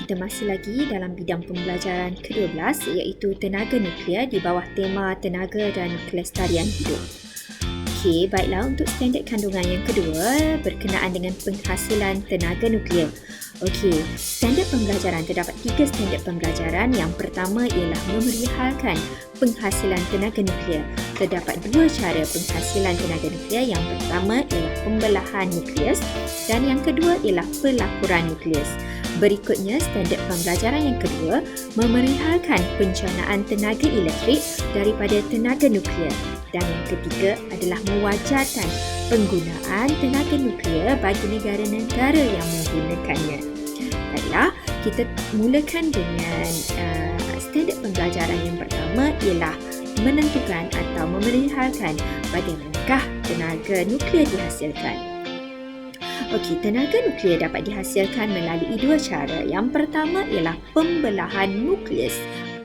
kita masih lagi dalam bidang pembelajaran ke-12 iaitu tenaga nuklear di bawah tema tenaga dan kelestarian hidup. Okey, baiklah, untuk standard kandungan yang kedua berkenaan dengan penghasilan tenaga nuklear. Okey, standard pembelajaran terdapat 3 standard pembelajaran. Yang pertama ialah memerihalkan penghasilan tenaga nuklear. Terdapat 2 cara penghasilan tenaga nuklear. Yang pertama ialah pembelahan nukleus dan yang kedua ialah pelakuran nukleus. Berikutnya, standard pembelajaran yang kedua memerihalkan pencanaan tenaga elektrik daripada tenaga nuklear. Dan yang ketiga adalah mewajarkan penggunaan tenaga nuklear bagi negara-negara yang menggunakannya. Baiklah, kita mulakan dengan standard pembelajaran yang pertama ialah menentukan atau memerihalkan bagaimanakah tenaga nuklear dihasilkan. Okey, tenaga nuklear dapat dihasilkan melalui 2 cara. Yang pertama ialah pembelahan nukleus.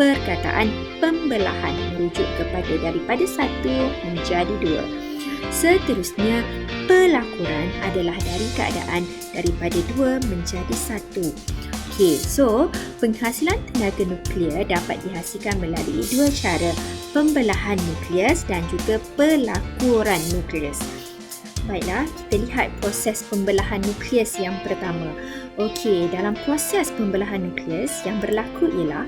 Perkataan pembelahan merujuk kepada daripada 1 menjadi 2. Seterusnya, pelakuran adalah dari keadaan daripada 2 menjadi 1. Okey, so penghasilan tenaga nuklear dapat dihasilkan melalui 2 cara, pembelahan nukleus dan juga pelakuran nukleus. Baiklah, kita lihat proses pembelahan nukleus yang pertama. Okey, dalam proses pembelahan nukleus yang berlaku ialah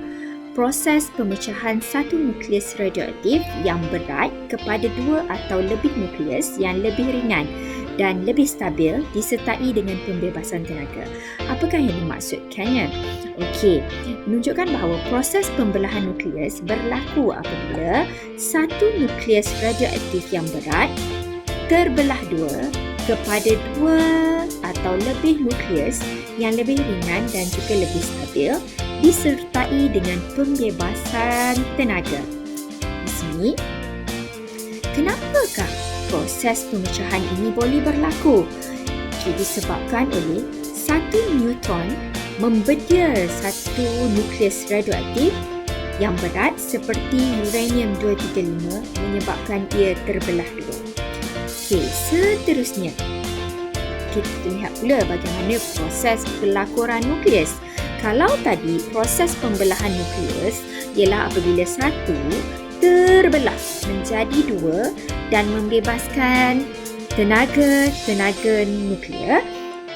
proses pemecahan satu nukleus radioaktif yang berat kepada 2 atau lebih nukleus yang lebih ringan dan lebih stabil disertai dengan pembebasan tenaga. Apakah yang dimaksudkannya? Okey, menunjukkan bahawa proses pembelahan nukleus berlaku apabila satu nukleus radioaktif yang berat terbelah 2 kepada 2 atau lebih nukleus yang lebih ringan dan juga lebih stabil disertai dengan pembebasan tenaga. Di sini, kenapakah proses pemecahan ini boleh berlaku? Disebabkan oleh satu neutron membedia satu nukleus radioaktif yang berat seperti uranium-235 menyebabkan ia terbelah 2. Okey, seterusnya kita lihat pula bagaimana proses pelakuran nukleus. Kalau tadi proses pembelahan nukleus ialah apabila satu terbelah menjadi 2 dan membebaskan tenaga nuklear,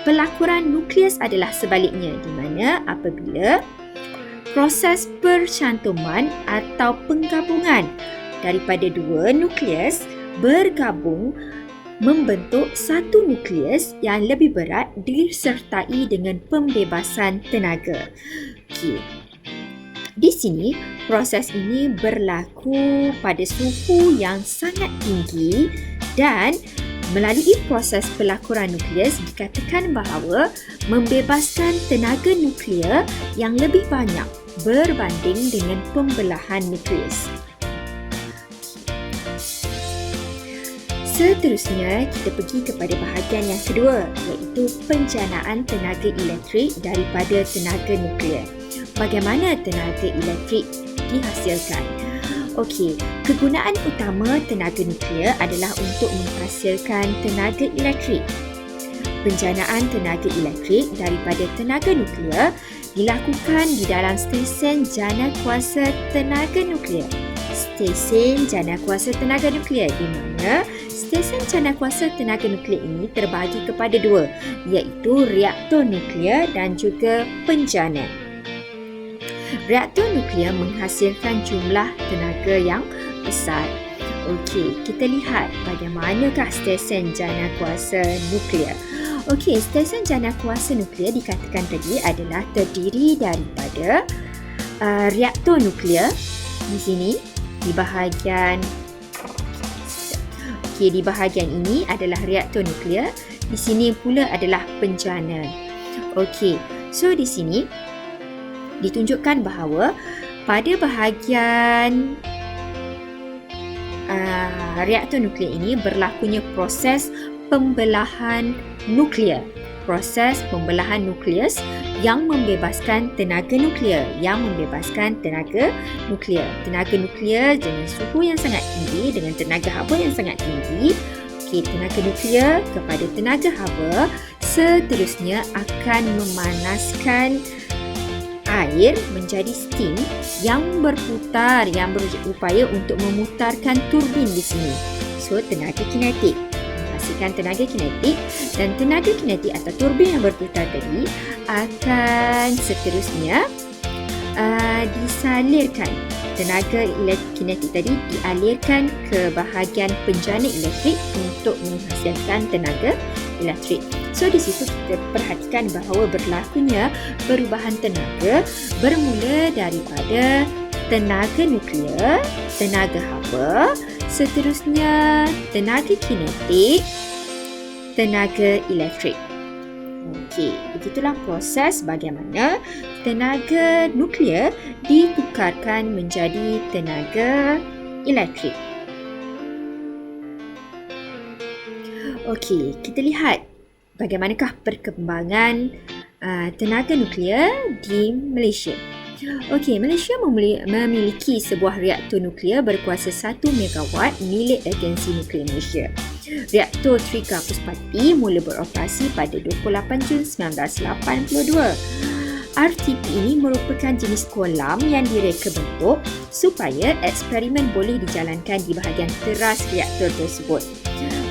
pelakuran nukleus adalah sebaliknya, di mana apabila proses percantuman atau penggabungan daripada 2 nukleus bergabung membentuk satu nukleus yang lebih berat disertai dengan pembebasan tenaga. Okey. Di sini, proses ini berlaku pada suhu yang sangat tinggi dan melalui proses pelakuran nukleus dikatakan bahawa membebaskan tenaga nuklear yang lebih banyak berbanding dengan pembelahan nukleus. Seterusnya, kita pergi kepada bahagian yang kedua iaitu penjanaan tenaga elektrik daripada tenaga nuklear. Bagaimana tenaga elektrik dihasilkan? Okey, kegunaan utama tenaga nuklear adalah untuk menghasilkan tenaga elektrik. Penjanaan tenaga elektrik daripada tenaga nuklear dilakukan di dalam stesen jana kuasa tenaga nuklear. Stesen jana kuasa tenaga nuklear di mana stesen jana kuasa tenaga nuklear ini terbahagi kepada 2 iaitu reaktor nuklear dan juga penjana. Reaktor nuklear menghasilkan jumlah tenaga yang besar. Okey, kita lihat bagaimanakah stesen jana kuasa nuklear. Okey, stesen jana kuasa nuklear dikatakan tadi adalah terdiri daripada reaktor nuklear di sini di bahagian di bahagian ini adalah reaktor nuklear, di sini pula adalah penjana. Okey, so di sini ditunjukkan bahawa pada bahagian reaktor nuklear ini berlakunya proses pembelahan nuklear. Proses pembelahan nukleus yang membebaskan tenaga nuklear, tenaga nuklear dengan suhu yang sangat tinggi, dengan tenaga haba yang sangat tinggi. Okey, tenaga nuklear kepada tenaga haba seterusnya akan memanaskan air menjadi steam yang berputar, yang berupaya untuk memutarkan turbin di sini. So, tenaga kinetik. Menghasilkan tenaga kinetik, dan tenaga kinetik atau turbin yang berputar tadi akan seterusnya disalirkan. Tenaga kinetik tadi dialirkan ke bahagian penjana elektrik untuk menghasilkan tenaga elektrik. So, di situ kita perhatikan bahawa berlakunya perubahan tenaga bermula daripada tenaga nuklear, tenaga haba, seterusnya tenaga kinetik, tenaga elektrik. Okey, begitulah proses bagaimana tenaga nuklear ditukarkan menjadi tenaga elektrik. Okey, kita lihat bagaimanakah perkembangan tenaga nuklear di Malaysia. Okey, Malaysia memiliki sebuah reaktor nuklear berkuasa 1 megawatt milik Agensi Nuklear Malaysia. Reaktor Trika Puspati mula beroperasi pada 28 Jun 1982. RTP ini merupakan jenis kolam yang direka bentuk supaya eksperimen boleh dijalankan di bahagian teras reaktor tersebut.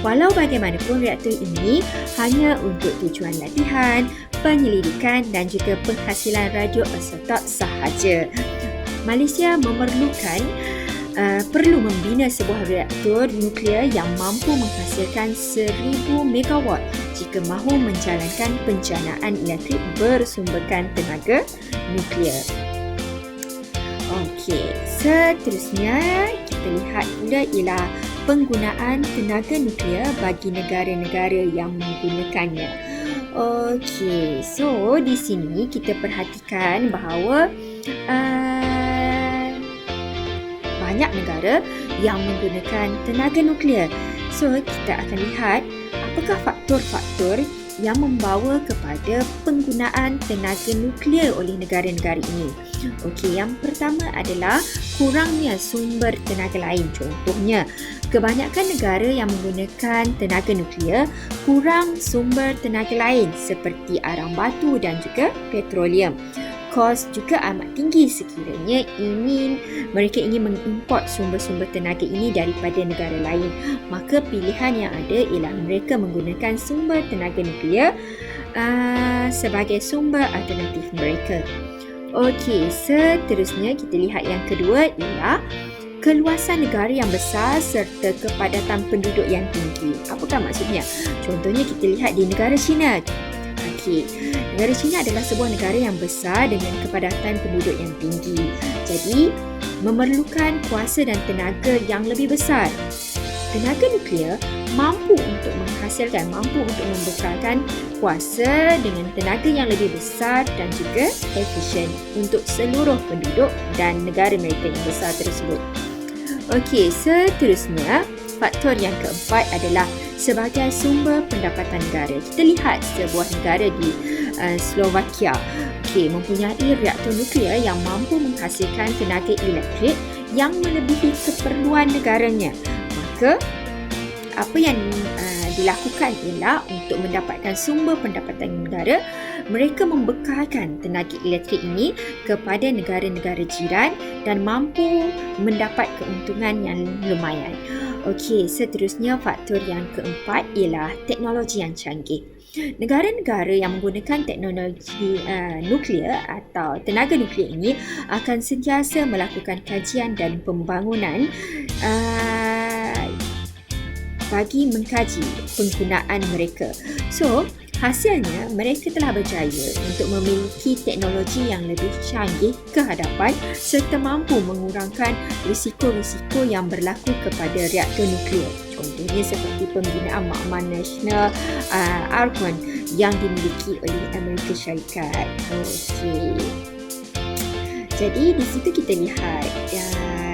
Walau bagaimanapun, reaktor ini hanya untuk tujuan latihan, penyelidikan dan juga penghasilan radioisotop sahaja. Malaysia perlu membina sebuah reaktor nuklear yang mampu menghasilkan 1000 megawatt jika mahu menjalankan penjanaan elektrik bersumberkan tenaga nuklear. Okey, seterusnya kita lihat pula ialah penggunaan tenaga nuklear bagi negara-negara yang menggunakannya. Okey, so di sini kita perhatikan bahawa banyak negara yang menggunakan tenaga nuklear. So, kita akan lihat apakah faktor-faktor yang membawa kepada penggunaan tenaga nuklear oleh negara-negara ini. Okey, yang pertama adalah kurangnya sumber tenaga lain. Contohnya, kebanyakan negara yang menggunakan tenaga nuklear kurang sumber tenaga lain seperti arang batu dan juga petroleum. Kos juga amat tinggi sekiranya mereka ingin mengimport sumber-sumber tenaga ini daripada negara lain. Maka pilihan yang ada ialah mereka menggunakan sumber tenaga nuklear sebagai sumber alternatif mereka. Okey, seterusnya kita lihat yang kedua ialah keluasan negara yang besar serta kepadatan penduduk yang tinggi. Apakah maksudnya? Contohnya kita lihat di negara China. Negara China adalah sebuah negara yang besar dengan kepadatan penduduk yang tinggi. Jadi, memerlukan kuasa dan tenaga yang lebih besar. Tenaga nuklear mampu untuk membekalkan kuasa dengan tenaga yang lebih besar dan juga efisien untuk seluruh penduduk dan negara mereka yang besar tersebut. Okey, seterusnya faktor yang keempat adalah sebagai sumber pendapatan negara. Kita lihat sebuah negara di Slovakia mempunyai reaktor nuklear yang mampu menghasilkan tenaga elektrik yang melebihi keperluan negaranya. Maka apa yang dilakukan ialah untuk mendapatkan sumber pendapatan negara, mereka membekalkan tenaga elektrik ini kepada negara-negara jiran dan mampu mendapat keuntungan yang lumayan. Okey, seterusnya faktor yang keempat ialah teknologi yang canggih. Negara-negara yang menggunakan teknologi nuklear atau tenaga nuklear ini akan sentiasa melakukan kajian dan pembangunan bagi mengkaji penggunaan mereka. So, hasilnya mereka telah berjaya untuk memiliki teknologi yang lebih canggih ke hadapan serta mampu mengurangkan risiko-risiko yang berlaku kepada reaktor nuklear. Contohnya seperti pembinaan makmal nasional Argonne yang dimiliki oleh Amerika Syarikat. Okey. Jadi di situ kita lihat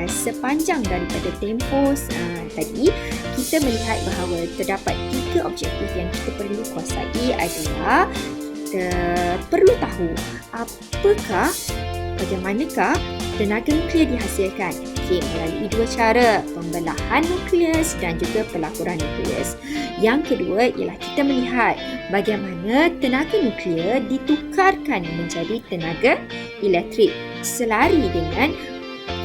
sepanjang daripada tempoh tadi, kita melihat bahawa terdapat 3 objektif yang kita perlu kuasai adalah kita perlu tahu bagaimanakah tenaga nuklear dihasilkan. Melalui 2 cara, pembelahan nukleus dan juga pelakuran nukleus. Yang kedua ialah kita melihat bagaimana tenaga nuklear ditukarkan menjadi tenaga elektrik. Selari dengan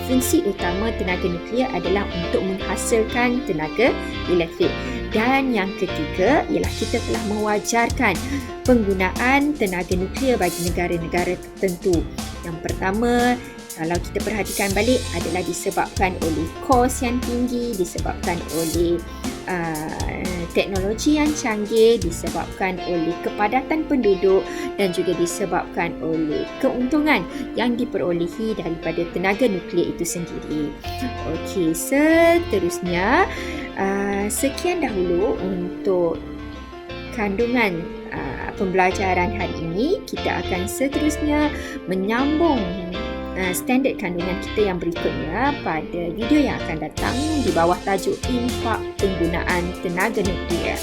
fungsi utama tenaga nuklear adalah untuk menghasilkan tenaga elektrik. Dan yang ketiga ialah kita telah mewajarkan penggunaan tenaga nuklear bagi negara-negara tertentu. Yang pertama, kalau kita perhatikan balik adalah disebabkan oleh kos yang tinggi, disebabkan oleh teknologi yang canggih, disebabkan oleh kepadatan penduduk dan juga disebabkan oleh keuntungan yang diperolehi daripada tenaga nuklear itu sendiri. Okey, seterusnya sekian dahulu untuk kandungan pembelajaran hari ini. Kita akan seterusnya menyambung standard kandungan kita yang berikutnya pada video yang akan datang di bawah tajuk impak penggunaan tenaga nuklear.